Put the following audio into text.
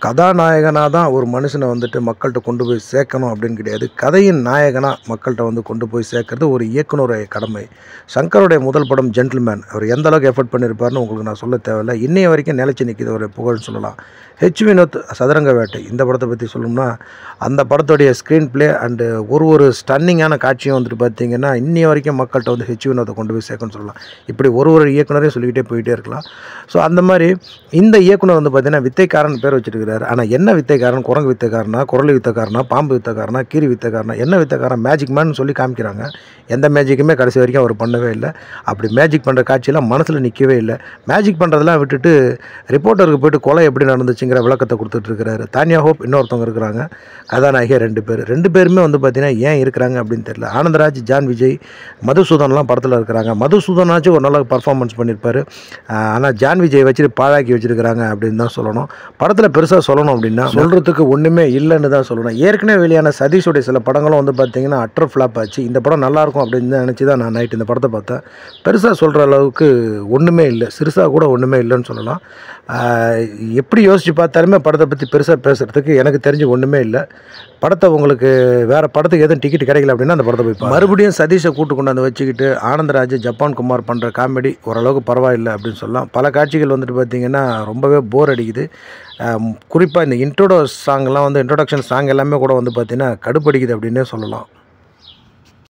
கதாநாயகனாக தான் ஒரு மனுஷனை வந்துட்டு மக்கள்கிட்ட கொண்டு போய் சேர்க்கணும் அப்படின்னு கிடையாது. கதையின் நாயகனாக மக்கள்கிட்ட வந்து கொண்டு போய் சேர்க்கறது ஒரு இயக்குனருடைய கடமை. சங்கருடைய முதல் படம் ஜென்டில்மேன். அவர் எந்த அளவுக்கு எஃபர்ட் பண்ணியிருப்பாருன்னு உங்களுக்கு நான் சொல்ல தேவையில்லை. இன்னைய வரைக்கும் நிலைச்சு நிற்கிது ஒரு புகழ்னு சொல்லலாம். வினோத் சதுரங்க வேட்டை இந்த படத்தை பற்றி சொல்லணும்னா, அந்த படத்துடைய ஸ்க்ரீன் ப்ளே அண்டு ஒரு ஸ்டன்னிங்கான காட்சியும் வந்துட்டு பார்த்திங்கன்னா, இன்னைய வரைக்கும் மக்கள்கிட்ட வந்து வினோத்தை கொண்டு போய் சேர்க்கணும்னு சொல்லலாம். இப்படி ஒரு இயக்குனரையும் சொல்லிக்கிட்டே போயிட்டே இருக்கலாம். ஸோ அந்த மாதிரி இந்த இயக்குனர் வந்து பார்த்திங்கன்னா வித்தைக்காரன் பேர் வச்சுருக்கிறார். ஆனால் என்ன வித்தைக்காரன்? குரங்கு வித்தைக்காரனா, குரலி வித்தைக்காரனா, பாம்பு வித்தைக்காரனா, கீரி வித்தைக்காரனா, என்ன வித்தைக்காரன்? மேஜிக் மேன் சொல்லி காமிக்கிறாங்க. எந்த மேஜிக்குமே கடைசி வரைக்கும் அவர் பண்ணவே இல்லை. அப்படி மேஜிக் பண்ணுற காட்சியெல்லாம் மனசில் நிற்கவே இல்லை. மேஜிக் பண்ணுறதெல்லாம் விட்டுட்டு ரிப்போர்ட்டருக்கு போய்ட்டு கொலை எப்படி நடந்துச்சுங்கிற விளக்கத்தை கொடுத்துட்ருக்கிறாரு. தானியா ஹோப் இன்னொருத்தவங்க இருக்கிறாங்க, கதாநாயகி 2 பேருமே வந்து பார்த்திங்கன்னா ஏன் இருக்கிறாங்க அப்படின்னு தெரியல. ஆனந்தராஜ், ஜான் விஜய், மதுசூதன்லாம் படத்தில் இருக்கிறாங்க. மதுசூதனாச்சும் ஒரு நல்ல பர்ஃபார்மன்ஸ் பண்ணியிருப்பார். ஆனால் ஜான் விஜய் வச்சுட்டு பாழாக்கி வச்சுருக்கிறாங்க அப்படின்னு தான் சொல்லணும். படத்தில் பெருசாக சொல்லணும் அப்படின்னா சொல்கிறதுக்கு ஒன்றுமே இல்லைன்னு தான் சொல்லணும். ஏற்கனவே வெளியான சதீஷுடைய சில படங்களும் வந்து பார்த்திங்கன்னா அட்டர் ஃப்ளாப் ஆச்சு. இந்த படம் நல்லாயிருக்கும் அப்படின்னு நினச்சி தான் நான் நைட் இந்த படத்தை பார்த்தேன். பெருசாக சொல்கிற அளவுக்கு ஒன்றுமே இல்லை, சிறுசாக கூட ஒன்றுமே இல்லைன்னு சொல்லலாம். எப்படி யோசித்து பார்த்தாலுமே படத்தை பற்றி பெருசாக பேசுகிறதுக்கு எனக்கு தெரிஞ்சு ஒன்றுமே இல்லை. படத்தை உங்களுக்கு வேறு படத்துக்கு எதுவும் டிக்கெட் கிடைக்கல அப்படின்னா அந்த படத்தை போய் மறுபடியும் சதீஷை கூட்டு கொண்டாந்து வச்சுக்கிட்டு ஆனந்தராஜ், ஜப்பான் குமார் பண்ணுற காமெடி ஓரளவுக்கு பரவாயில்லை அப்படின்னு சொல்லலாம். பல காட்சிகள் வந்துட்டு பார்த்திங்கன்னா ரொம்பவே போர் அடிக்குது. குறிப்பாக இந்த இன்ட்ரோடக்ஷன் சாங் எல்லாமே கூட வந்து பார்த்திங்கன்னா கடுப்படிக்குது அப்படின்னே சொல்லலாம்.